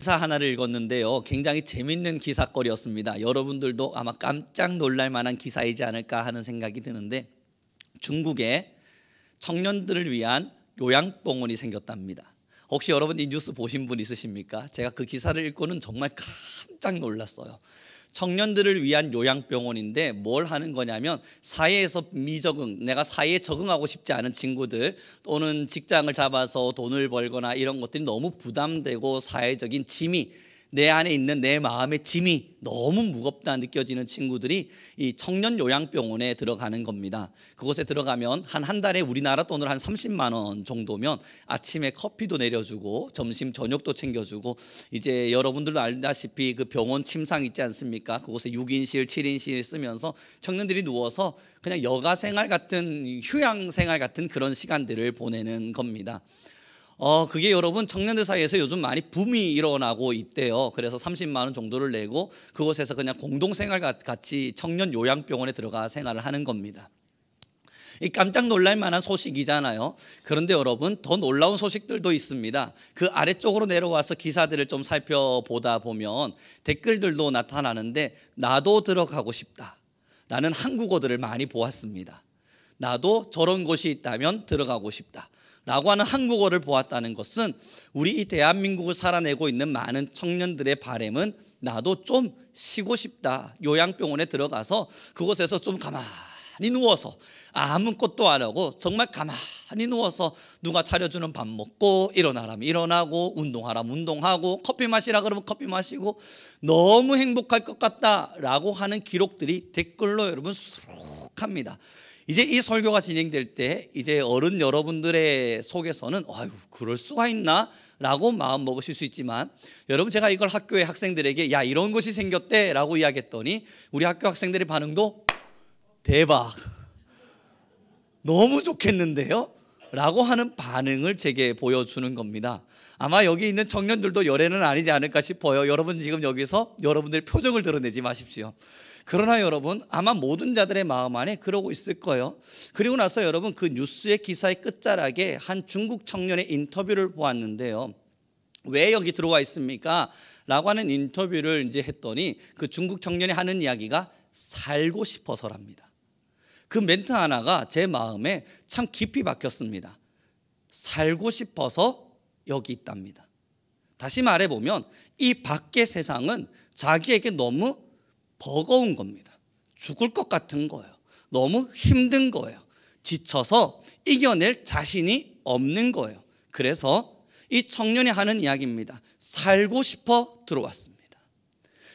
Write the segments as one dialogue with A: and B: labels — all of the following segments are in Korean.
A: 기사 하나를 읽었는데요, 굉장히 재밌는 기사거리였습니다. 여러분들도 아마 깜짝 놀랄 만한 기사이지 않을까 하는 생각이 드는데, 중국에 청년들을 위한 요양병원이 생겼답니다. 혹시 여러분 이 뉴스 보신 분 있으십니까? 제가 그 기사를 읽고는 정말 깜짝 놀랐어요. 청년들을 위한 요양병원인데 뭘 하는 거냐면, 사회에서 미적응, 내가 사회에 적응하고 싶지 않은 친구들, 또는 직장을 잡아서 돈을 벌거나 이런 것들이 너무 부담되고 사회적인 짐이, 내 안에 있는 내 마음의 짐이 너무 무겁다 느껴지는 친구들이 이 청년 요양병원에 들어가는 겁니다. 그곳에 들어가면 한 달에 우리나라 돈으로 한 30만 원 정도면 아침에 커피도 내려주고 점심 저녁도 챙겨주고, 이제 여러분들도 알다시피 그 병원 침상 있지 않습니까? 그곳에 6인실 7인실 쓰면서 청년들이 누워서 그냥 여가 생활 같은, 휴양 생활 같은 그런 시간들을 보내는 겁니다. 그게 여러분 청년들 사이에서 요즘 많이 붐이 일어나고 있대요. 그래서 30만 원 정도를 내고 그곳에서 그냥 공동생활 같이 청년 요양병원에 들어가 생활을 하는 겁니다. 이 깜짝 놀랄 만한 소식이잖아요. 그런데 여러분, 더 놀라운 소식들도 있습니다. 그 아래쪽으로 내려와서 기사들을 좀 살펴보다 보면 댓글들도 나타나는데, 나도 들어가고 싶다 라는 한국어들을 많이 보았습니다. 나도 저런 곳이 있다면 들어가고 싶다 라고 하는 한국어를 보았다는 것은, 우리 이 대한민국을 살아내고 있는 많은 청년들의 바람은 나도 좀 쉬고 싶다, 요양병원에 들어가서 그곳에서 좀 가만히 누워서 아무것도 안 하고 정말 가만히 누워서 누가 차려주는 밥 먹고, 일어나라면 일어나고, 운동하라면 운동하고, 커피 마시라 그러면 커피 마시고, 너무 행복할 것 같다라고 하는 기록들이 댓글로 여러분 수록합니다. 이제 이 설교가 진행될 때 이제 어른 여러분들의 속에서는 아유, 그럴 수가 있나? 라고 마음 먹으실 수 있지만, 여러분, 제가 이걸 학교의 학생들에게 야, 이런 것이 생겼대 라고 이야기했더니 우리 학교 학생들의 반응도 대박, 너무 좋겠는데요? 라고 하는 반응을 제게 보여주는 겁니다. 아마 여기 있는 청년들도 열애는 아니지 않을까 싶어요. 여러분 지금 여기서 여러분들의 표정을 드러내지 마십시오. 그러나 여러분, 아마 모든 자들의 마음 안에 그러고 있을 거예요. 그리고 나서 여러분, 그 뉴스의 기사의 끝자락에 한 중국 청년의 인터뷰를 보았는데요, 왜 여기 들어와 있습니까? 라고 하는 인터뷰를 이제 했더니 그 중국 청년이 하는 이야기가 살고 싶어서랍니다. 그 멘트 하나가 제 마음에 참 깊이 박혔습니다. 살고 싶어서 여기 있답니다. 다시 말해보면 이 밖의 세상은 자기에게 너무 버거운 겁니다. 죽을 것 같은 거예요. 너무 힘든 거예요. 지쳐서 이겨낼 자신이 없는 거예요. 그래서 이 청년이 하는 이야기입니다. 살고 싶어 들어왔습니다.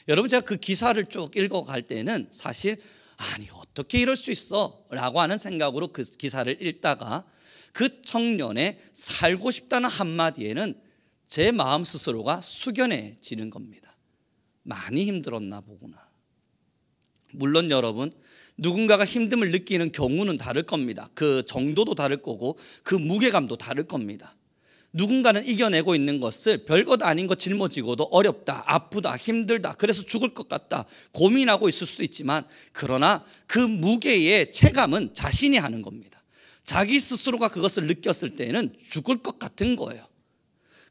A: 여러분, 제가 그 기사를 쭉 읽어갈 때는 사실 아니, 어떻게 이럴 수 있어? 라고 하는 생각으로 그 기사를 읽다가 그 청년의 살고 싶다는 한마디에는 제 마음 스스로가 숙연해지는 겁니다. 많이 힘들었나 보구나. 물론 여러분, 누군가가 힘듦을 느끼는 경우는 다를 겁니다. 그 정도도 다를 거고 그 무게감도 다를 겁니다. 누군가는 이겨내고 있는 것을 별것 아닌 것 짊어지고도 어렵다, 아프다, 힘들다, 그래서 죽을 것 같다 고민하고 있을 수도 있지만, 그러나 그 무게의 체감은 자신이 하는 겁니다. 자기 스스로가 그것을 느꼈을 때는 죽을 것 같은 거예요.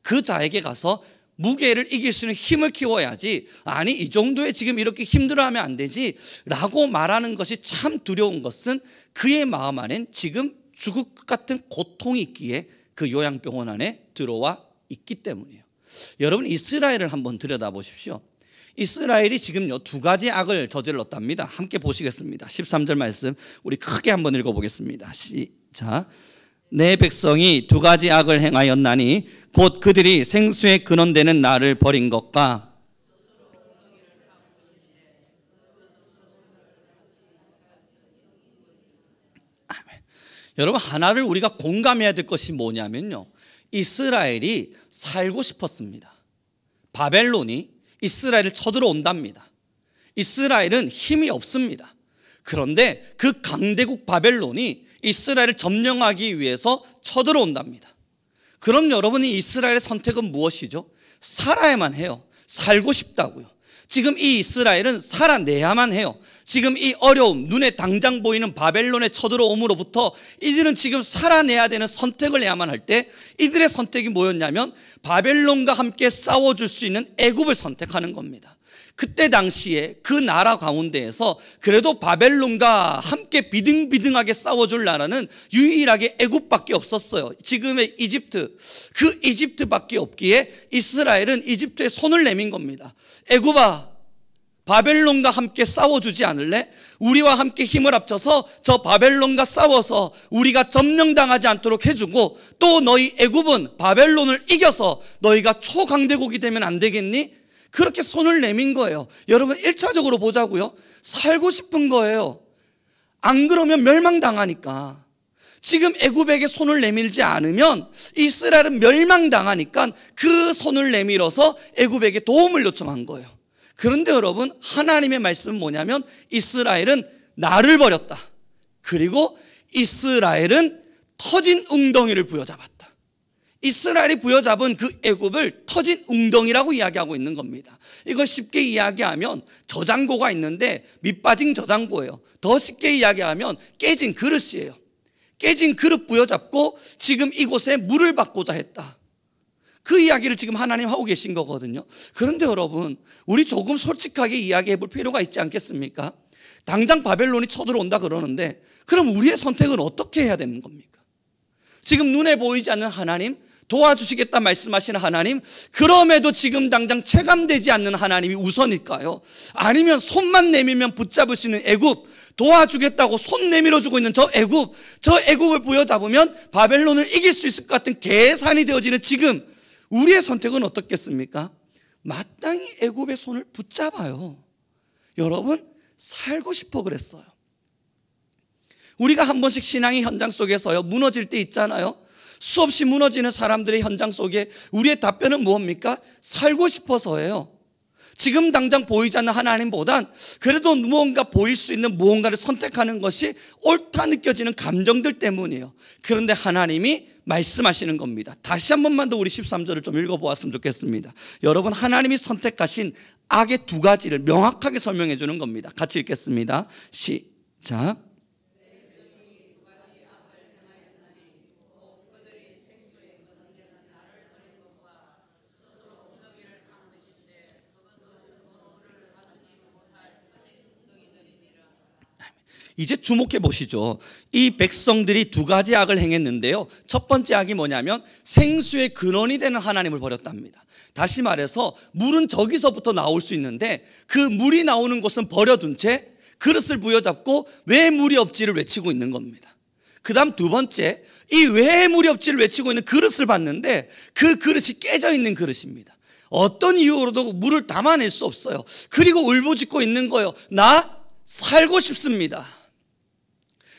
A: 그 자에게 가서 무게를 이길 수 있는 힘을 키워야지, 아니 이 정도에 지금 이렇게 힘들어하면 안 되지 라고 말하는 것이 참 두려운 것은, 그의 마음 안엔 지금 죽을 것 같은 고통이 있기에 그 요양병원 안에 들어와 있기 때문이에요. 여러분, 이스라엘을 한번 들여다보십시오. 이스라엘이 지금요 2가지 악을 저질렀답니다. 함께 보시겠습니다. 13절 말씀 우리 크게 한번 읽어보겠습니다. 시작. 내 백성이 2가지 악을 행하였나니 곧 그들이 생수의 근원되는 나를 버린 것과, 여러분, 하나를 우리가 공감해야 될 것이 뭐냐면요, 이스라엘이 살고 싶었습니다. 바벨론이 이스라엘을 쳐들어온답니다. 이스라엘은 힘이 없습니다. 그런데 그 강대국 바벨론이 이스라엘을 점령하기 위해서 쳐들어온답니다. 그럼 여러분이 이스라엘의 선택은 무엇이죠? 살아야만 해요. 살고 싶다고요. 지금 이 이스라엘은 살아내야만 해요. 지금 이 어려움, 눈에 당장 보이는 바벨론의 쳐들어옴으로부터 이들은 지금 살아내야 되는 선택을 해야만 할 때 이들의 선택이 뭐였냐면 바벨론과 함께 싸워줄 수 있는 애굽을 선택하는 겁니다. 그때 당시에 그 나라 가운데에서 그래도 바벨론과 함께 비등비등하게 싸워줄 나라는 유일하게 애굽밖에 없었어요. 지금의 이집트, 그 이집트밖에 없기에 이스라엘은 이집트에 손을 내민 겁니다. 애굽아, 바벨론과 함께 싸워주지 않을래? 우리와 함께 힘을 합쳐서 저 바벨론과 싸워서 우리가 점령당하지 않도록 해주고, 또 너희 애굽은 바벨론을 이겨서 너희가 초강대국이 되면 안 되겠니? 그렇게 손을 내민 거예요. 여러분 1차적으로 보자고요. 살고 싶은 거예요. 안 그러면 멸망당하니까. 지금 애굽에게 손을 내밀지 않으면 이스라엘은 멸망당하니까 그 손을 내밀어서 애굽에게 도움을 요청한 거예요. 그런데 여러분, 하나님의 말씀은 뭐냐면 이스라엘은 나를 버렸다. 그리고 이스라엘은 터진 웅덩이를 부여잡았다. 이스라엘이 부여잡은 그 애굽을 터진 웅덩이라고 이야기하고 있는 겁니다. 이걸 쉽게 이야기하면 저장고가 있는데 밑빠진 저장고예요. 더 쉽게 이야기하면 깨진 그릇이에요. 깨진 그릇 부여잡고 지금 이곳에 물을 받고자 했다. 그 이야기를 지금 하나님 하고 계신 거거든요. 그런데 여러분, 우리 조금 솔직하게 이야기해 볼 필요가 있지 않겠습니까? 당장 바벨론이 쳐들어온다 그러는데 그럼 우리의 선택은 어떻게 해야 되는 겁니까? 지금 눈에 보이지 않는 하나님, 도와주시겠다 말씀하시는 하나님, 그럼에도 지금 당장 체감되지 않는 하나님이 우선일까요? 아니면 손만 내밀면 붙잡을 수 있는 애굽, 도와주겠다고 손 내밀어주고 있는 저 애굽을 부여잡으면 바벨론을 이길 수 있을 것 같은 계산이 되어지는 지금 우리의 선택은 어떻겠습니까? 마땅히 애굽의 손을 붙잡아요. 여러분, 살고 싶어 그랬어요. 우리가 한 번씩 신앙의 현장 속에서요, 무너질 때 있잖아요. 수없이 무너지는 사람들의 현장 속에 우리의 답변은 무엇입니까? 살고 싶어서예요. 지금 당장 보이지 않는 하나님보단 그래도 무언가 보일 수 있는 무언가를 선택하는 것이 옳다 느껴지는 감정들 때문이에요. 그런데 하나님이 말씀하시는 겁니다. 다시 한 번만 더 우리 13절을 좀 읽어보았으면 좋겠습니다. 여러분, 하나님이 선택하신 악의 두 가지를 명확하게 설명해 주는 겁니다. 같이 읽겠습니다. 시작. 이제 주목해 보시죠. 이 백성들이 두 가지 악을 행했는데요, 첫 번째 악이 뭐냐면 생수의 근원이 되는 하나님을 버렸답니다. 다시 말해서 물은 저기서부터 나올 수 있는데 그 물이 나오는 곳은 버려둔 채 그릇을 부여잡고 왜 물이 없지를 외치고 있는 겁니다. 그 다음 두 번째, 이 왜 물이 없지를 외치고 있는 그릇을 봤는데 그 그릇이 깨져 있는 그릇입니다. 어떤 이유로도 물을 담아낼 수 없어요. 그리고 울부짖고 있는 거예요. 나 살고 싶습니다.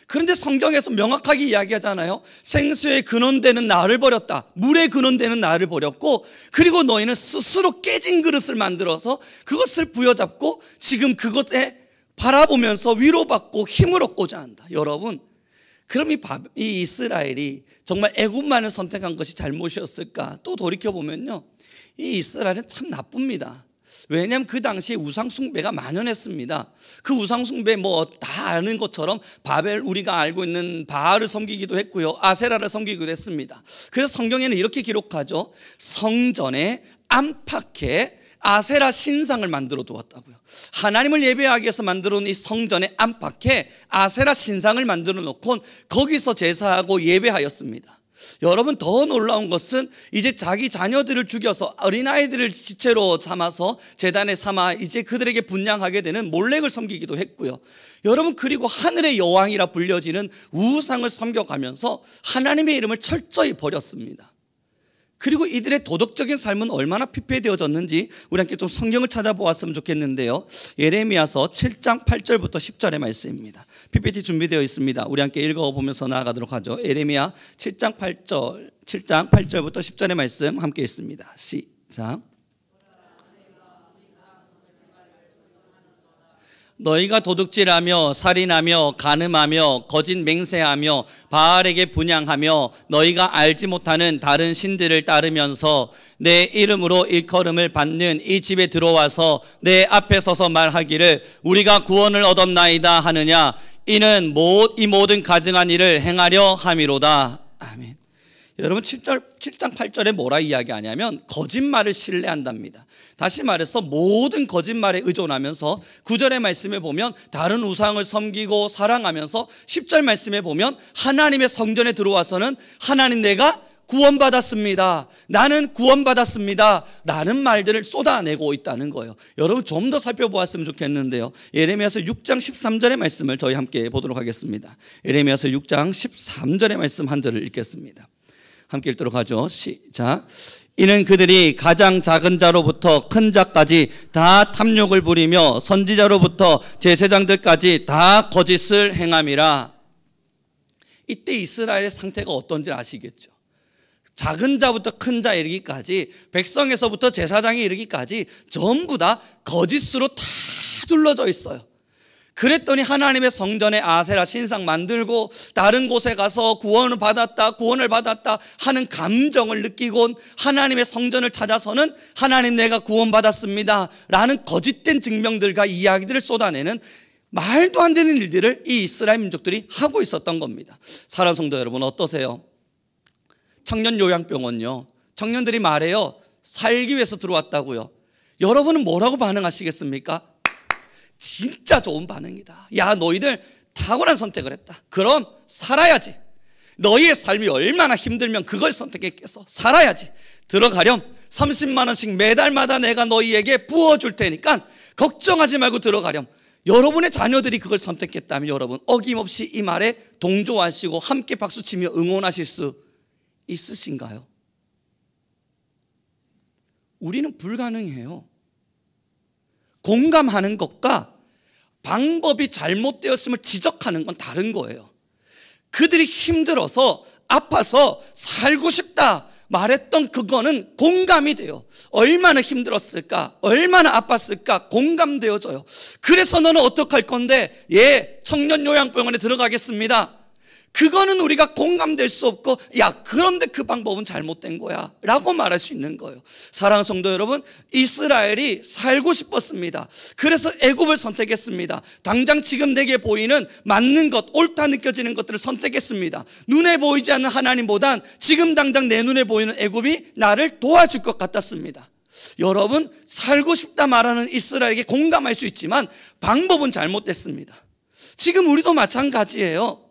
A: 그런데 성경에서 명확하게 이야기하잖아요. 생수의 근원되는 나를 버렸다. 물의 근원되는 나를 버렸고, 그리고 너희는 스스로 깨진 그릇을 만들어서 그것을 부여잡고 지금 그것에 바라보면서 위로받고 힘을 얻고자 한다. 여러분, 그럼 이 이스라엘이 정말 애굽만을 선택한 것이 잘못이었을까? 또 돌이켜보면요, 이 이스라엘은 참 나쁩니다. 왜냐하면 그 당시에 우상숭배가 만연했습니다. 그 우상숭배 다 아는 것처럼 우리가 알고 있는 바알을 섬기기도 했고요, 아세라를 섬기기도 했습니다. 그래서 성경에는 이렇게 기록하죠. 성전에 안팎에 아세라 신상을 만들어 두었다고요. 하나님을 예배하기 위해서 만들어 놓은 이 성전의 안팎에 아세라 신상을 만들어 놓고 거기서 제사하고 예배하였습니다. 여러분, 더 놀라운 것은 이제 자기 자녀들을 죽여서 어린아이들을 시체로 삼아서 제단에 삼아 이제 그들에게 분향하게 되는 몰렉을 섬기기도 했고요. 여러분, 그리고 하늘의 여왕이라 불려지는 우상을 섬겨가면서 하나님의 이름을 철저히 버렸습니다. 그리고 이들의 도덕적인 삶은 얼마나 피폐되어졌는지 우리 함께 좀 성경을 찾아보았으면 좋겠는데요. 예레미야서 7장 8절부터 10절의 말씀입니다. PPT 준비되어 있습니다. 우리 함께 읽어보면서 나아가도록 하죠. 예레미야 7장 8절부터 10절의 말씀 함께 있습니다. 시작. 너희가 도둑질하며 살인하며 간음하며 거짓 맹세하며 바알에게 분향하며 너희가 알지 못하는 다른 신들을 따르면서 내 이름으로 일컬음을 받는 이 집에 들어와서 내 앞에 서서 말하기를 우리가 구원을 얻었나이다 하느냐. 이는 이 모든 가증한 일을 행하려 함이로다. 아멘. 여러분 7장 8절에 뭐라 이야기하냐면 거짓말을 신뢰한답니다. 다시 말해서 모든 거짓말에 의존하면서 9절의 말씀에 보면 다른 우상을 섬기고 사랑하면서 10절 말씀에 보면 하나님의 성전에 들어와서는 하나님 내가 구원받았습니다. 나는 구원받았습니다. 라는 말들을 쏟아내고 있다는 거예요. 여러분 좀 더 살펴보았으면 좋겠는데요. 예레미야서 6장 13절의 말씀을 저희 함께 보도록 하겠습니다. 예레미야서 6장 13절의 말씀 한 절을 읽겠습니다. 함께 읽도록 하죠. 시작. 이는 그들이 가장 작은 자로부터 큰 자까지 다 탐욕을 부리며 선지자로부터 제사장들까지 다 거짓을 행함이라. 이때 이스라엘의 상태가 어떤지 아시겠죠? 작은 자부터 큰 자 이르기까지 백성에서부터 제사장이 이르기까지 전부 다 거짓으로 다 둘러져 있어요. 그랬더니 하나님의 성전에 아세라 신상 만들고 다른 곳에 가서 구원을 받았다 하는 감정을 느끼곤 하나님의 성전을 찾아서는 하나님 내가 구원받았습니다 라는 거짓된 증명들과 이야기들을 쏟아내는 말도 안 되는 일들을 이 이스라엘 민족들이 하고 있었던 겁니다. 사랑하는 성도 여러분 어떠세요? 청년 요양병원요, 청년들이 말해요. 살기 위해서 들어왔다고요. 여러분은 뭐라고 반응하시겠습니까? 진짜 좋은 반응이다. 야, 너희들 탁월한 선택을 했다. 그럼 살아야지. 너희의 삶이 얼마나 힘들면 그걸 선택했겠어. 살아야지. 들어가렴 30만 원씩 매달마다 내가 너희에게 부어줄 테니까 걱정하지 말고 들어가렴. 여러분의 자녀들이 그걸 선택했다면 여러분 어김없이 이 말에 동조하시고 함께 박수치며 응원하실 수 있으신가요? 우리는 불가능해요. 공감하는 것과 방법이 잘못되었음을 지적하는 건 다른 거예요. 그들이 힘들어서 아파서 살고 싶다 말했던 그거는 공감이 돼요. 얼마나 힘들었을까, 얼마나 아팠을까 공감되어져요. 그래서 너는 어떡할 건데? 예, 청년 요양병원에 들어가겠습니다. 그거는 우리가 공감될 수 없고 야 그런데 그 방법은 잘못된 거야 라고 말할 수 있는 거예요. 사랑하는 성도 여러분, 이스라엘이 살고 싶었습니다. 그래서 애굽을 선택했습니다. 당장 지금 내게 보이는 맞는 것, 옳다 느껴지는 것들을 선택했습니다. 눈에 보이지 않는 하나님보단 지금 당장 내 눈에 보이는 애굽이 나를 도와줄 것 같았습니다. 여러분 살고 싶다 말하는 이스라엘에게 공감할 수 있지만 방법은 잘못됐습니다. 지금 우리도 마찬가지예요.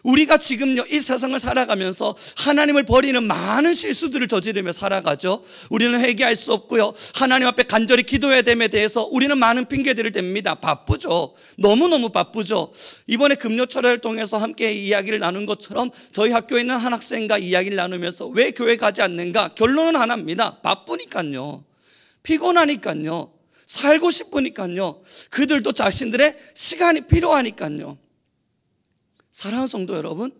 A: 우리가 지금요 이 세상을 살아가면서 하나님을 버리는 많은 실수들을 저지르며 살아가죠. 우리는 회개할 수 없고요, 하나님 앞에 간절히 기도해야 됨에 대해서 우리는 많은 핑계들을 댑니다. 바쁘죠. 너무너무 바쁘죠. 이번에 금요철회를 통해서 함께 이야기를 나눈 것처럼 저희 학교에 있는 한 학생과 이야기를 나누면서 왜 교회 가지 않는가? 결론은 하나입니다. 바쁘니까요, 피곤하니까요, 살고 싶으니까요, 그들도 자신들의 시간이 필요하니까요. 사랑하는 성도 여러분,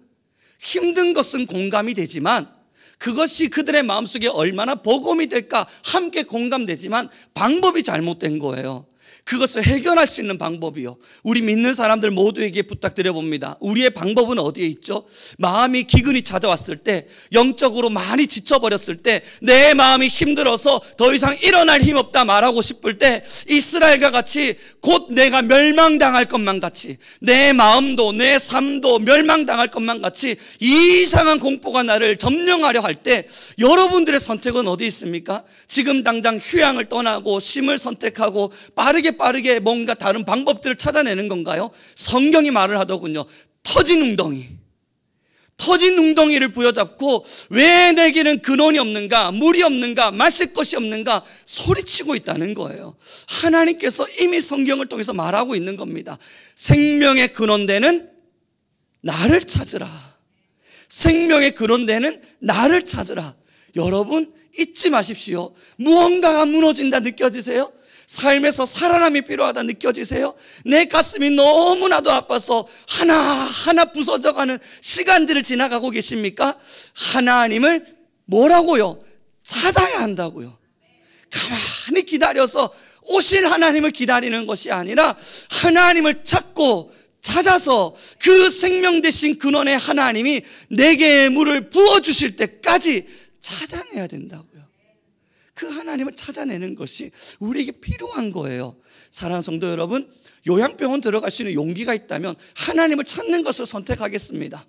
A: 힘든 것은 공감이 되지만 그것이 그들의 마음속에 얼마나 복음이 될까 함께 공감되지만 방법이 잘못된 거예요. 그것을 해결할 수 있는 방법이요, 우리 믿는 사람들 모두에게 부탁드려 봅니다. 우리의 방법은 어디에 있죠? 마음이 기근이 찾아왔을 때, 영적으로 많이 지쳐버렸을 때, 내 마음이 힘들어서 더 이상 일어날 힘 없다 말하고 싶을 때, 이스라엘과 같이 곧 내가 멸망당할 것만 같이, 내 마음도 내 삶도 멸망당할 것만 같이 이상한 공포가 나를 점령하려 할 때 여러분들의 선택은 어디 있습니까? 지금 당장 휴양을 떠나고 쉼을 선택하고 빠르게 뭔가 다른 방법들을 찾아내는 건가요? 성경이 말을 하더군요. 터진 웅덩이를 부여잡고 왜 내게는 근원이 없는가, 물이 없는가, 마실 것이 없는가 소리치고 있다는 거예요. 하나님께서 이미 성경을 통해서 말하고 있는 겁니다. 생명의 근원되는 나를 찾으라. 생명의 근원되는 나를 찾으라. 여러분 잊지 마십시오. 무언가가 무너진다 느껴지세요? 삶에서 살아남이 필요하다 느껴지세요? 내 가슴이 너무나도 아파서 하나하나 부서져가는 시간들을 지나가고 계십니까? 하나님을 뭐라고요? 찾아야 한다고요. 가만히 기다려서 오실 하나님을 기다리는 것이 아니라 하나님을 찾고 찾아서 그 생명 되신 근원의 하나님이 내게 물을 부어주실 때까지 찾아내야 된다고요. 그 하나님을 찾아내는 것이 우리에게 필요한 거예요. 사랑하는 성도 여러분, 요양병원 들어갈 수 있는 용기가 있다면 하나님을 찾는 것을 선택하겠습니다.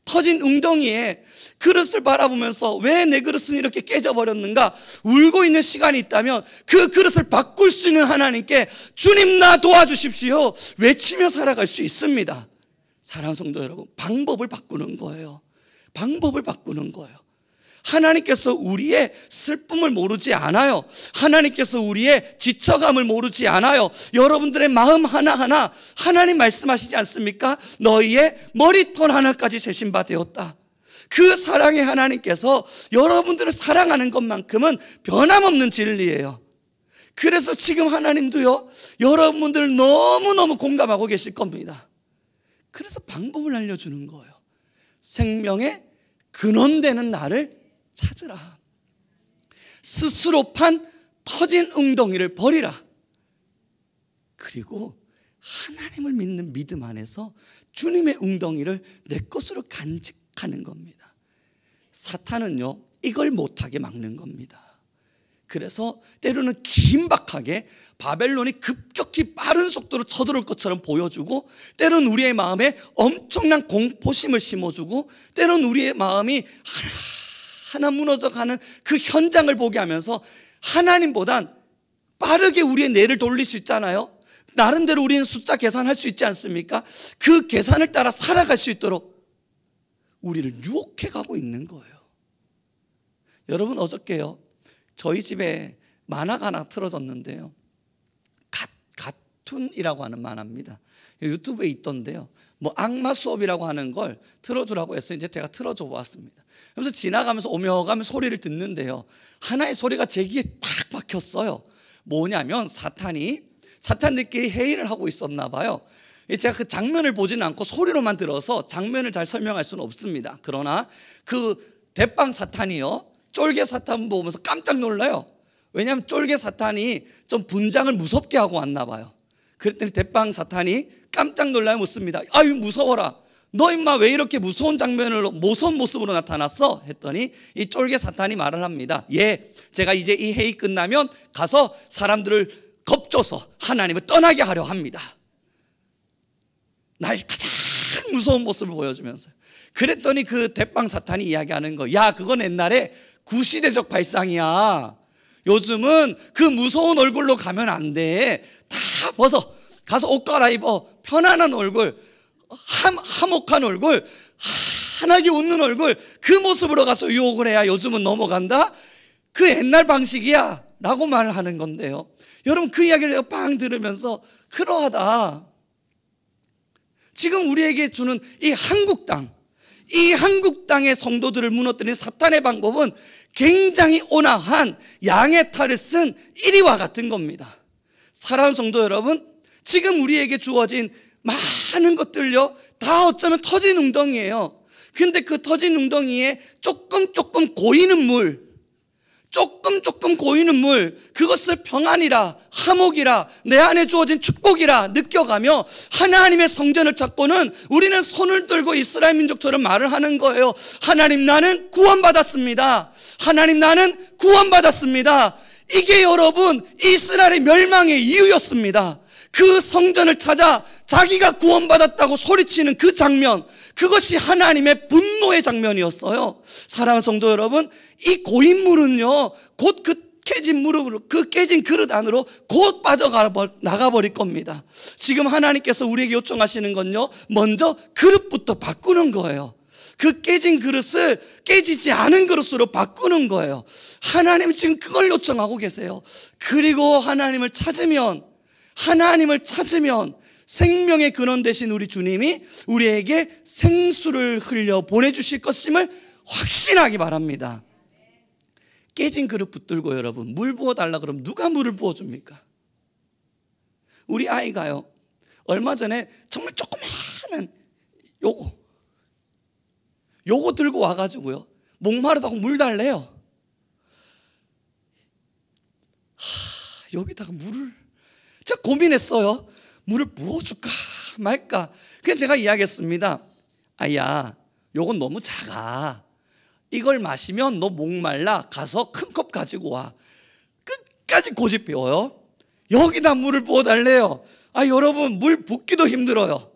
A: 터진 웅덩이에 그릇을 바라보면서 왜 내 그릇은 이렇게 깨져버렸는가 울고 있는 시간이 있다면 그 그릇을 바꿀 수 있는 하나님께 주님 나 도와주십시오 외치며 살아갈 수 있습니다. 사랑하는 성도 여러분, 방법을 바꾸는 거예요. 방법을 바꾸는 거예요. 하나님께서 우리의 슬픔을 모르지 않아요. 하나님께서 우리의 지쳐감을 모르지 않아요. 여러분들의 마음 하나하나 하나님 말씀하시지 않습니까? 너희의 머리털 하나까지 세신 바 되었다. 그 사랑의 하나님께서 여러분들을 사랑하는 것만큼은 변함없는 진리예요. 그래서 지금 하나님도요, 여러분들 너무너무 공감하고 계실 겁니다. 그래서 방법을 알려주는 거예요. 생명의 근원되는 나를 찾으라. 스스로 판 터진 웅덩이를 버리라. 그리고 하나님을 믿는 믿음 안에서 주님의 웅덩이를 내 것으로 간직하는 겁니다. 사탄은요, 이걸 못하게 막는 겁니다. 그래서 때로는 긴박하게 바벨론이 급격히 빠른 속도로 쳐들어올 것처럼 보여주고, 때로는 우리의 마음에 엄청난 공포심을 심어주고, 때로는 우리의 마음이 하나 무너져가는 그 현장을 보게 하면서 하나님보단 빠르게 우리의 뇌를 돌릴 수 있잖아요. 나름대로 우리는 숫자 계산할 수 있지 않습니까? 그 계산을 따라 살아갈 수 있도록 우리를 유혹해 가고 있는 거예요. 여러분, 어저께요, 저희 집에 만화가 하나 틀어졌는데요, 갓툰이라고 하는 만화입니다. 유튜브에 있던데요, 뭐 악마 수업이라고 하는 걸 틀어주라고 해서 이제 제가 틀어줘 보았습니다. 그래서 지나가면서 오며 가며 소리를 듣는데요, 하나의 소리가 제 귀에 탁 박혔어요. 뭐냐면 사탄들끼리 회의를 하고 있었나 봐요. 제가 그 장면을 보지는 않고 소리로만 들어서 장면을 잘 설명할 수는 없습니다. 그러나 그 대빵 사탄이요, 쫄개 사탄 보면서 깜짝 놀라요. 왜냐하면 쫄개 사탄이 좀 분장을 무섭게 하고 왔나 봐요. 그랬더니 대빵 사탄이 깜짝 놀라요 묻습니다. 아유, 무서워라. 너 임마 왜 이렇게 무서운 무서운 모습으로 나타났어? 했더니 이 쫄개 사탄이 말을 합니다. 예, 제가 이제 이 회의 끝나면 가서 사람들을 겁줘서 하나님을 떠나게 하려 합니다. 나의 가장 무서운 모습을 보여주면서. 그랬더니 그 대빵 사탄이 이야기하는 거, 야, 그건 옛날에 구시대적 발상이야. 요즘은 그 무서운 얼굴로 가면 안 돼. 다 벗어. 가서 옷 갈아입어. 편안한 얼굴, 화목한 얼굴, 환하게 웃는 얼굴, 그 모습으로 가서 유혹을 해야 요즘은 넘어간다. 그 옛날 방식이야 라고 말을 하는 건데요, 여러분, 그 이야기를 빵 들으면서 그러하다. 지금 우리에게 주는 이 한국 땅의 성도들을 무너뜨리는 사탄의 방법은 굉장히 온화한 양의 탈을 쓴 이리와 같은 겁니다. 사랑하는 성도 여러분, 지금 우리에게 주어진 많은 것들요, 다 어쩌면 터진 웅덩이에요. 근데 그 터진 웅덩이에 조금 고이는 물, 조금 고이는 물, 그것을 평안이라, 화목이라, 내 안에 주어진 축복이라 느껴가며 하나님의 성전을 찾고는 우리는 손을 들고 이스라엘 민족처럼 말을 하는 거예요. 하나님, 나는 구원받았습니다. 하나님, 나는 구원받았습니다. 이게 여러분 이스라엘의 멸망의 이유였습니다. 그 성전을 찾아 자기가 구원받았다고 소리치는 그 장면, 그것이 하나님의 분노의 장면이었어요. 사랑하는 성도 여러분, 이 고인 물은요, 곧 그 깨진 무릎으로, 그 깨진 그릇 안으로 곧 나가버릴 겁니다. 지금 하나님께서 우리에게 요청하시는 건요, 먼저 그릇부터 바꾸는 거예요. 그 깨진 그릇을 깨지지 않은 그릇으로 바꾸는 거예요. 하나님은 지금 그걸 요청하고 계세요. 그리고 하나님을 찾으면 생명의 근원 되신 우리 주님이 우리에게 생수를 흘려 보내주실 것임을 확신하기 바랍니다. 깨진 그릇 붙들고 여러분 물 부어달라 그러면 누가 물을 부어줍니까? 우리 아이가요, 얼마 전에 정말 조그마한 요거 들고 와가지고요, 목마르다고 물 달래요. 여기다가 물을 진짜 고민했어요. 물을 부어줄까 말까. 그래서 제가 이야기했습니다. 아야, 요건 너무 작아. 이걸 마시면 너 목말라. 가서 큰 컵 가지고 와. 끝까지 고집해요. 여기다 물을 부어달래요. 여러분, 물 붓기도 힘들어요.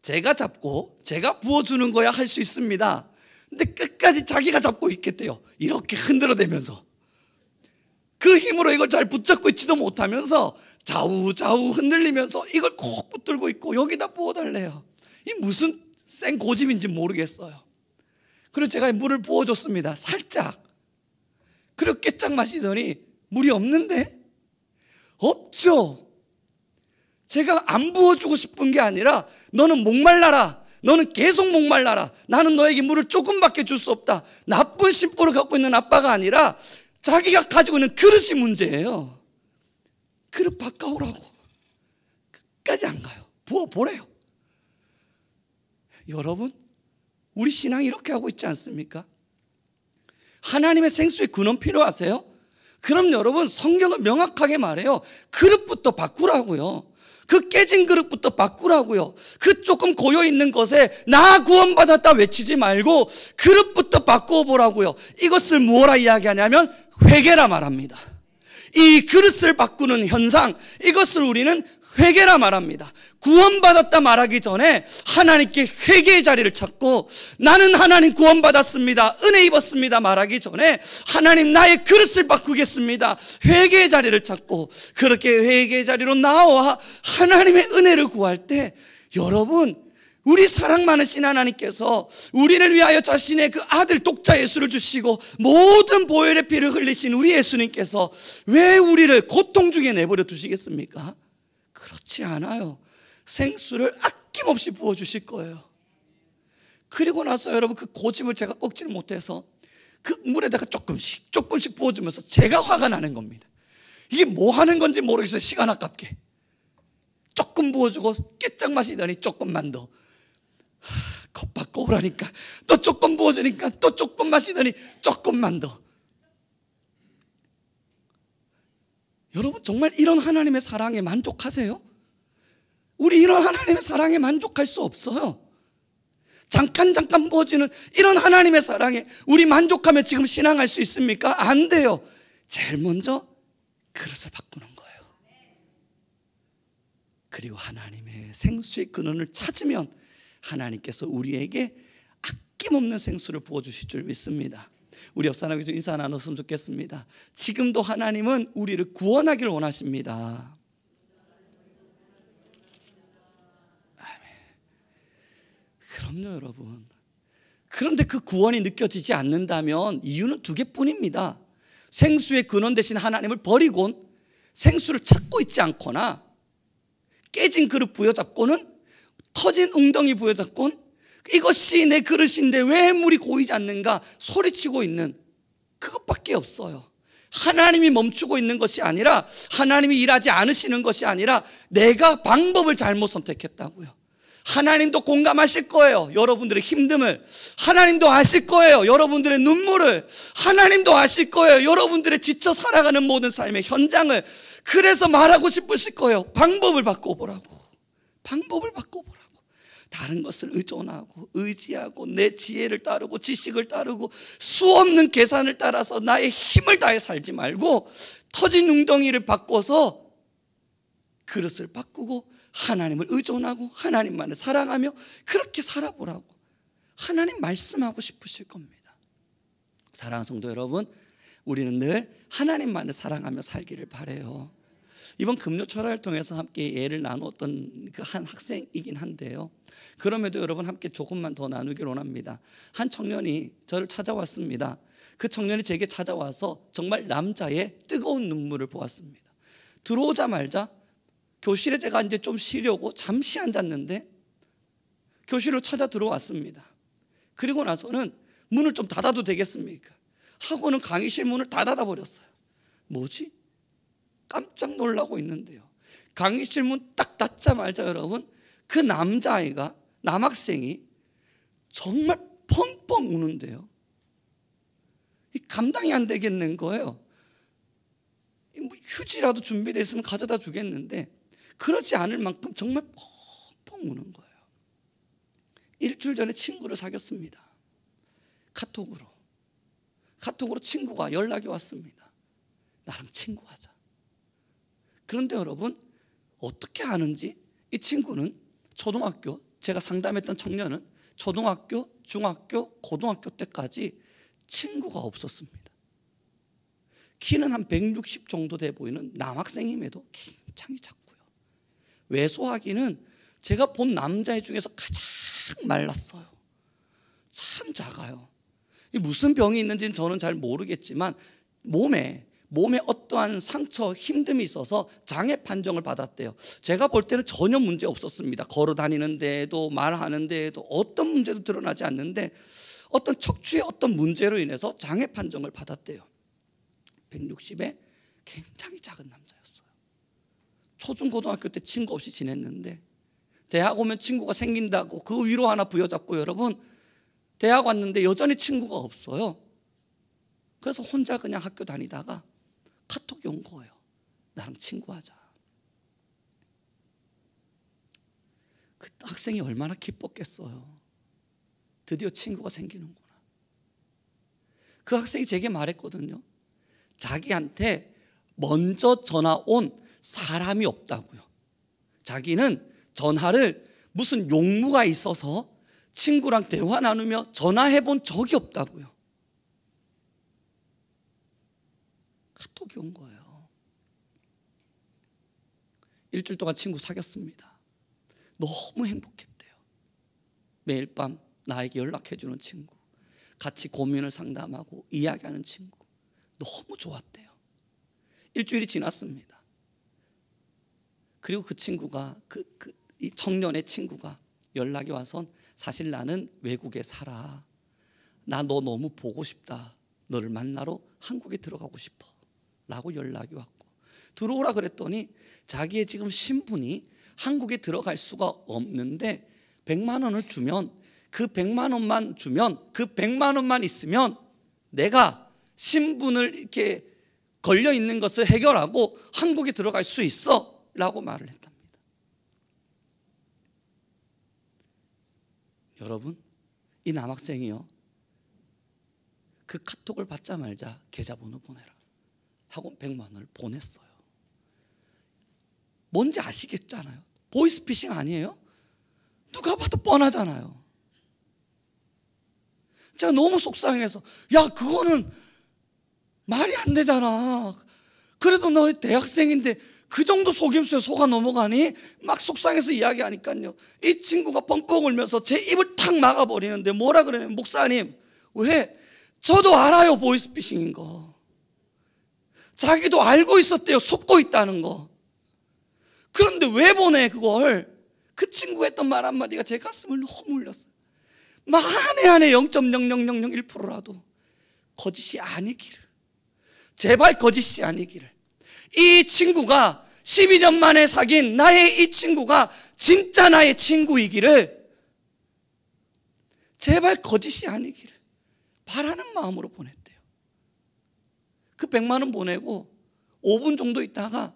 A: 제가 잡고 제가 부어주는 거야 할 수 있습니다. 근데 끝까지 자기가 잡고 있겠대요. 이렇게 흔들어대면서 그 힘으로 이걸 잘 붙잡고 있지도 못하면서 좌우좌우 흔들리면서 이걸 콕 붙들고 있고 여기다 부어달래요. 이 무슨 생 고집인지 모르겠어요. 그래서 제가 물을 부어줬습니다. 살짝. 그리고 깨짝 마시더니 물이 없는데? 없죠. 제가 안 부어주고 싶은 게 아니라 너는 목말라라. 너는 계속 목말라라. 나는 너에게 물을 조금밖에 줄 수 없다. 나쁜 심보를 갖고 있는 아빠가 아니라 자기가 가지고 있는 그릇이 문제예요. 그릇 바꿔오라고. 끝까지 안 가요. 부어보래요. 여러분, 우리 신앙이 이렇게 하고 있지 않습니까? 하나님의 생수의 근원 필요하세요? 그럼 여러분, 성경은 명확하게 말해요. 그릇부터 바꾸라고요. 그 깨진 그릇부터 바꾸라고요. 그 조금 고여있는 것에 나 구원받았다 외치지 말고 그릇부터 바꾸어 보라고요. 이것을 무엇라 이야기하냐면 회개라 말합니다. 이 그릇을 바꾸는 현상, 이것을 우리는 회개라 말합니다. 구원받았다 말하기 전에 하나님께 회개의 자리를 찾고 나는 하나님 구원받았습니다, 은혜 입었습니다 말하기 전에 하나님 나의 그릇을 바꾸겠습니다, 회개의 자리를 찾고 그렇게 회개의 자리로 나와 하나님의 은혜를 구할 때 여러분, 우리 사랑 많으신 하나님께서 우리를 위하여 자신의 그 아들 독자 예수를 주시고 모든 보혈의 피를 흘리신 우리 예수님께서 왜 우리를 고통 중에 내버려 두시겠습니까? 그렇지 않아요. 생수를 아낌없이 부어주실 거예요. 그리고 나서 여러분, 그 고집을 제가 꺾지를 못해서 그 물에다가 조금씩 부어주면서 제가 화가 나는 겁니다. 이게 뭐 하는 건지 모르겠어요. 시간 아깝게 조금 부어주고 깨짝 마시더니 조금만 더, 컵 바꿔 오라니까 또 조금 부어주니까 또 조금 마시더니 조금만 더. 여러분, 정말 이런 하나님의 사랑에 만족하세요? 우리 이런 하나님의 사랑에 만족할 수 없어요. 잠깐 부어지는 이런 하나님의 사랑에 우리 만족하며 지금 신앙할 수 있습니까? 안 돼요. 제일 먼저 그릇을 바꾸는 거예요. 그리고 하나님의 생수의 근원을 찾으면 하나님께서 우리에게 아낌없는 생수를 부어주실 줄 믿습니다. 우리 옆 사람에게 좀 인사 나눴으면 좋겠습니다. 지금도 하나님은 우리를 구원하기를 원하십니다. 그럼요, 여러분. 그런데 그 구원이 느껴지지 않는다면 이유는 두 개뿐입니다. 생수의 근원 되신 하나님을 버리곤 생수를 찾고 있지 않거나 깨진 그릇 부여잡고는 터진 웅덩이 부여잡곤 이것이 내 그릇인데 왜 물이 고이지 않는가 소리치고 있는 그것밖에 없어요. 하나님이 멈추고 있는 것이 아니라, 하나님이 일하지 않으시는 것이 아니라 내가 방법을 잘못 선택했다고요. 하나님도 공감하실 거예요. 여러분들의 힘듦을. 하나님도 아실 거예요. 여러분들의 눈물을. 하나님도 아실 거예요. 여러분들의 지쳐 살아가는 모든 삶의 현장을. 그래서 말하고 싶으실 거예요. 방법을 바꿔보라고. 방법을 바꿔보라고. 다른 것을 의존하고 의지하고 내 지혜를 따르고 지식을 따르고 수없는 계산을 따라서 나의 힘을 다해 살지 말고 터진 웅덩이를 바꿔서 그릇을 바꾸고 하나님을 의존하고 하나님만을 사랑하며 그렇게 살아보라고 하나님 말씀하고 싶으실 겁니다. 사랑하는 성도 여러분, 우리는 늘 하나님만을 사랑하며 살기를 바라요. 이번 금요철학을 통해서 함께 예를 나누었던 그 한 학생이긴 한데요, 그럼에도 여러분 함께 조금만 더 나누길 원합니다. 한 청년이 저를 찾아왔습니다. 그 청년이 제게 찾아와서 정말 남자의 뜨거운 눈물을 보았습니다. 들어오자마자 교실에 제가 이제 좀 쉬려고 잠시 앉았는데 교실로 찾아 들어왔습니다. 그리고 나서는 문을 좀 닫아도 되겠습니까 하고는 강의실 문을 다 닫아버렸어요. 뭐지? 깜짝 놀라고 있는데요, 강의실 문 딱 닫자마자 여러분, 그 남자아이가, 남학생이 정말 펑펑 우는데요, 감당이 안 되겠는 거예요. 휴지라도 준비되어 있으면 가져다 주겠는데 그러지 않을 만큼 정말 펑펑 우는 거예요. 일주일 전에 친구를 사귀었습니다. 카톡으로 친구가 연락이 왔습니다. 나랑 친구하자. 그런데 여러분, 어떻게 아는지 이 친구는 초등학교, 제가 상담했던 청년은 초등학교, 중학교, 고등학교 때까지 친구가 없었습니다. 키는 한 160 정도 돼 보이는 남학생임에도 굉장히 작고요. 외소하기는 제가 본 남자 중에서 가장 말랐어요. 참 작아요. 무슨 병이 있는지는 저는 잘 모르겠지만 몸에 어떠한 상처, 힘듦이 있어서 장애 판정을 받았대요. 제가 볼 때는 전혀 문제 없었습니다. 걸어 다니는 데에도 말하는 데에도 어떤 문제도 드러나지 않는데 어떤 척추의 어떤 문제로 인해서 장애 판정을 받았대요. 160에 굉장히 작은 남자였어요. 초중고등학교 때 친구 없이 지냈는데 대학 오면 친구가 생긴다고 그 위로 하나 부여잡고 여러분, 대학 왔는데 여전히 친구가 없어요. 그래서 혼자 그냥 학교 다니다가 카톡이 온 거예요. 나랑 친구하자. 그 학생이 얼마나 기뻤겠어요. 드디어 친구가 생기는구나. 그 학생이 제게 말했거든요. 자기한테 먼저 전화 온 사람이 없다고요. 자기는 전화를 무슨 용무가 있어서 친구랑 대화 나누며 전화해 본 적이 없다고요. 카톡이 온 거예요. 일주일 동안 친구 사귀었습니다. 너무 행복했대요. 매일 밤 나에게 연락해 주는 친구, 같이 고민을 상담하고 이야기하는 친구, 너무 좋았대요. 일주일이 지났습니다. 그리고 그 친구가 이 청년의 친구가 연락이 와선 사실 나는 외국에 살아. 나 너 너무 보고 싶다. 너를 만나러 한국에 들어가고 싶어. 라고 연락이 왔고 들어오라 그랬더니 자기의 지금 신분이 한국에 들어갈 수가 없는데 100만 원을 주면 그 100만 원만 주면 그 100만 원만 있으면 내가 신분을 이렇게 걸려 있는 것을 해결하고 한국에 들어갈 수 있어 라고 말을 했답니다. 여러분, 이 남학생이요, 그 카톡을 받자마자 계좌번호 보내라 하고 100만 원을 보냈어요. 뭔지 아시겠잖아요. 보이스피싱 아니에요? 누가 봐도 뻔하잖아요. 제가 너무 속상해서, 야, 그거는 말이 안 되잖아. 그래도 너 대학생인데 그 정도 속임수에 속아 넘어가니? 막 속상해서 이야기하니까요, 이 친구가 뻥뻥 울면서 제 입을 탁 막아버리는데 뭐라 그러냐면, 목사님, 왜? 저도 알아요, 보이스피싱인 거. 자기도 알고 있었대요, 속고 있다는 거. 그런데 왜 보내 그걸? 그 친구가 했던 말 한마디가 제 가슴을 너무 울렸어요. 만에 0.00001%라도 거짓이 아니기를, 제발 거짓이 아니기를. 이 친구가 12년 만에 사귄 나의 이 친구가 진짜 나의 친구이기를 제발 거짓이 아니기를 바라는 마음으로 보냈대요. 그 100만 원 보내고 5분 정도 있다가,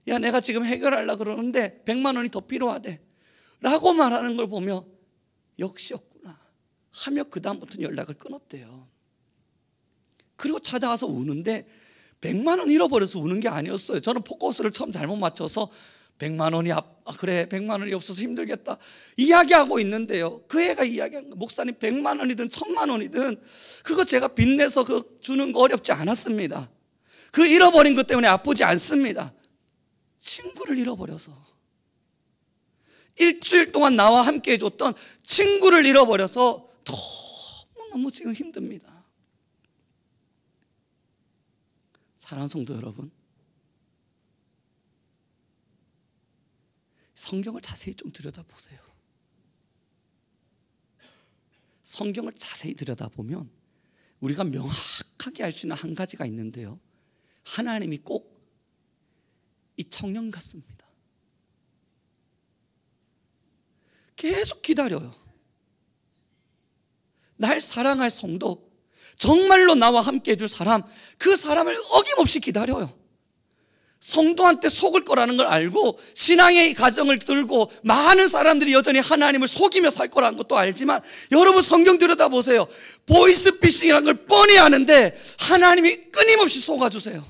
A: 야, 내가 지금 해결하려고 그러는데 100만 원이 더 필요하대 라고 말하는 걸 보며 역시였구나 하며 그 다음부터는 연락을 끊었대요. 그리고 찾아와서 우는데 100만 원 잃어버려서 우는 게 아니었어요. 저는 포커스를 처음 잘못 맞춰서 100만 원이 그래 100만 원이 없어서 힘들겠다 이야기하고 있는데요, 그 애가 이야기하는 거, 목사님 100만 원이든 1000만 원이든 그거 제가 빚내서 그 주는 거 어렵지 않았습니다. 그 잃어버린 것 때문에 아프지 않습니다. 친구를 잃어버려서, 일주일 동안 나와 함께 해줬던 친구를 잃어버려서 너무 지금 힘듭니다. 사랑하는 성도 여러분, 성경을 자세히 좀 들여다보세요. 성경을 자세히 들여다보면 우리가 명확하게 알 수 있는 한 가지가 있는데요, 하나님이 꼭 이 청년 같습니다. 계속 기다려요. 날 사랑할 성도, 정말로 나와 함께 해줄 사람, 그 사람을 어김없이 기다려요. 성도한테 속을 거라는 걸 알고 신앙의 가정을 들고 많은 사람들이 여전히 하나님을 속이며 살 거라는 것도 알지만, 여러분 성경 들여다보세요. 보이스피싱이라는 걸 뻔히 아는데 하나님이 끊임없이 속아주세요.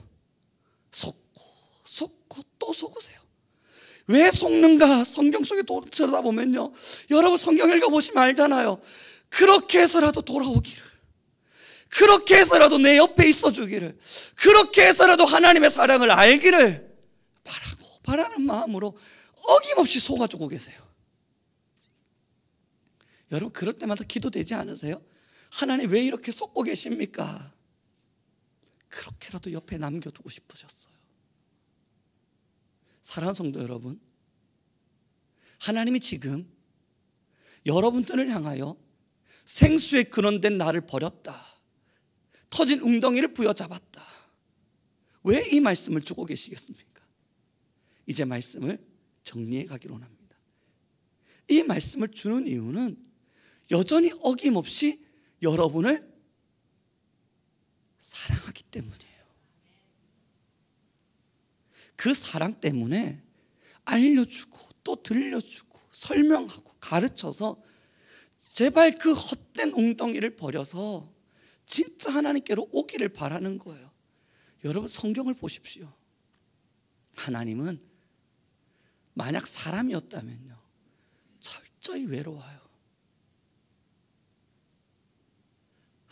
A: 속고 또 속으세요. 왜 속는가? 성경 속에 들여다보면요, 여러분 성경 읽어보시면 알잖아요. 그렇게 해서라도 돌아오기를, 그렇게 해서라도 내 옆에 있어주기를, 그렇게 해서라도 하나님의 사랑을 알기를 바라는 마음으로 어김없이 속아주고 계세요. 여러분 그럴 때마다 기도되지 않으세요? 하나님 왜 이렇게 속고 계십니까? 그렇게라도 옆에 남겨두고 싶으셨어요. 사랑하는 성도 여러분, 하나님이 지금 여러분들을 향하여 생수의 근원된 나를 버렸다, 터진 웅덩이를 부여잡았다, 왜 이 말씀을 주고 계시겠습니까? 이제 말씀을 정리해 가기로 합니다. 이 말씀을 주는 이유는 여전히 어김없이 여러분을 사랑하기 때문이에요. 그 사랑 때문에 알려주고 또 들려주고 설명하고 가르쳐서 제발 그 헛된 웅덩이를 버려서 진짜 하나님께로 오기를 바라는 거예요. 여러분 성경을 보십시오. 하나님은 만약 사람이었다면요, 철저히 외로워요.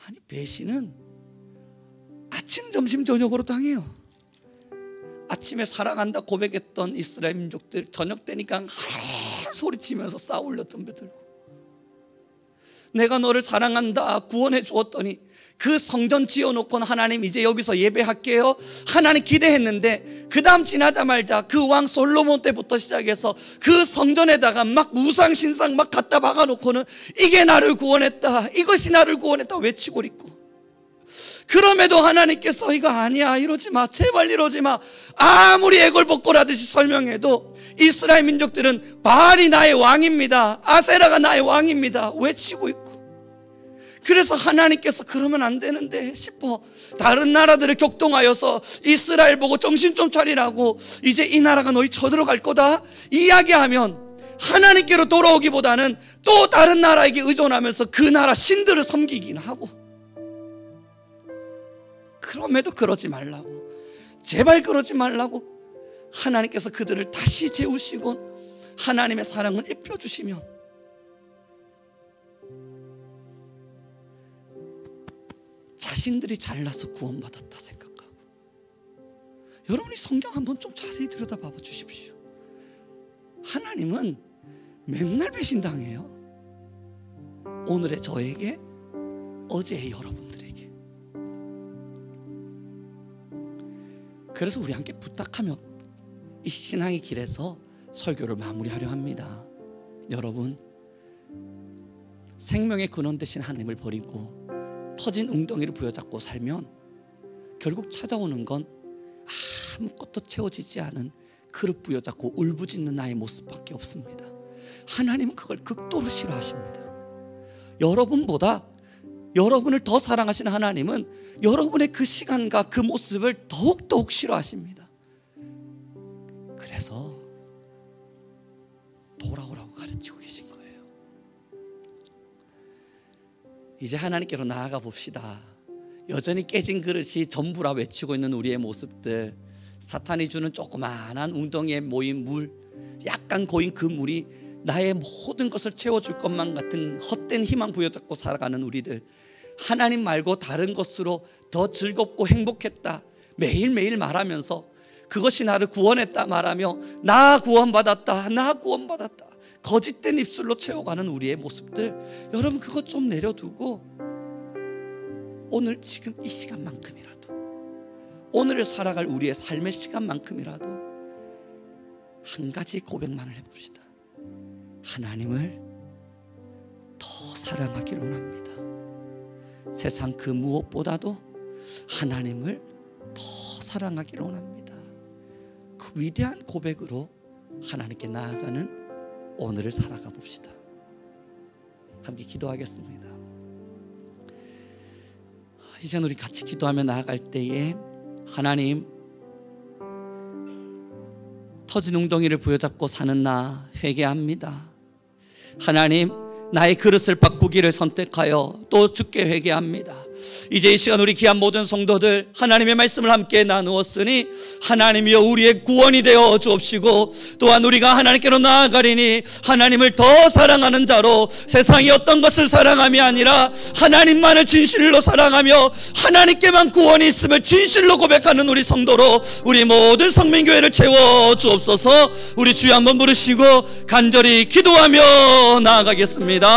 A: 아니 배신은 아침 점심 저녁으로 당해요. 아침에 사랑한다 고백했던 이스라엘 민족들 저녁 때니까 소리치면서 싸울려 덤벼들고, 내가 너를 사랑한다 구원해 주었더니 그 성전 지어놓고는 하나님 이제 여기서 예배할게요, 하나님 기대했는데 그 다음 지나자마자 그 왕 솔로몬 때부터 시작해서 그 성전에다가 막 우상 신상 막 갖다 박아놓고는 이게 나를 구원했다, 이것이 나를 구원했다 외치고 있고, 그럼에도 하나님께서 이거 아니야, 이러지 마, 제발 이러지 마, 아무리 애걸복걸하듯이 설명해도 이스라엘 민족들은 바알이 나의 왕입니다, 아세라가 나의 왕입니다 외치고 있고, 그래서 하나님께서 그러면 안 되는데 싶어 다른 나라들을 격동하여서 이스라엘 보고 정신 좀 차리라고, 이제 이 나라가 너희 쳐들어갈 거다 이야기하면 하나님께로 돌아오기보다는 또 다른 나라에게 의존하면서 그 나라 신들을 섬기긴 하고, 그럼에도 그러지 말라고, 제발 그러지 말라고 하나님께서 그들을 다시 재우시고 하나님의 사랑을 입혀주시면 자신들이 잘나서 구원받았다 생각하고, 여러분이 성경 한번 좀 자세히 들여다봐 주십시오. 하나님은 맨날 배신당해요. 오늘의 저에게, 어제의 여러분들에게. 그래서 우리 함께 부탁하며 이 신앙의 길에서 설교를 마무리하려 합니다. 여러분, 생명의 근원 되신 하나님을 버리고 터진 웅덩이를 부여잡고 살면 결국 찾아오는 건 아무것도 채워지지 않은 그릇 부여잡고 울부짖는 나의 모습밖에 없습니다. 하나님은 그걸 극도로 싫어하십니다. 여러분보다 여러분을 더 사랑하시는 하나님은 여러분의 그 시간과 그 모습을 더욱 싫어하십니다. 그래서 돌아오라고 가르치고 계신 거예요. 이제 하나님께로 나아가 봅시다. 여전히 깨진 그릇이 전부라 외치고 있는 우리의 모습들, 사탄이 주는 조그마한 웅덩이에 모인 물, 약간 고인 그 물이 나의 모든 것을 채워줄 것만 같은 헛된 희망 부여잡고 살아가는 우리들, 하나님 말고 다른 것으로 더 즐겁고 행복했다 매일매일 말하면서 그것이 나를 구원했다 말하며 나 구원받았다 거짓된 입술로 채워가는 우리의 모습들, 여러분 그것 좀 내려두고 오늘 지금 이 시간만큼이라도, 오늘을 살아갈 우리의 삶의 시간만큼이라도 한 가지 고백만을 해봅시다. 하나님을 더 사랑하기를 원합니다. 세상 그 무엇보다도 하나님을 더 사랑하기를 원합니다. 그 위대한 고백으로 하나님께 나아가는 오늘을 살아가 봅시다. 함께 기도하겠습니다. 이제 우리 같이 기도하며 나아갈 때에 하나님, 터진 웅덩이를 부여잡고 사는 나 회개합니다. 하나님, 나의 그릇을 바꾸기를 선택하여 또 주께 회개합니다. 이제 이 시간 우리 귀한 모든 성도들 하나님의 말씀을 함께 나누었으니 하나님이여 우리의 구원이 되어 주옵시고, 또한 우리가 하나님께로 나아가리니 하나님을 더 사랑하는 자로 세상이 어떤 것을 사랑함이 아니라 하나님만을 진실로 사랑하며 하나님께만 구원이 있음을 진실로 고백하는 우리 성도로 우리 모든 성민교회를 채워 주옵소서. 우리 주여 한번 부르시고 간절히 기도하며 나아가겠습니다.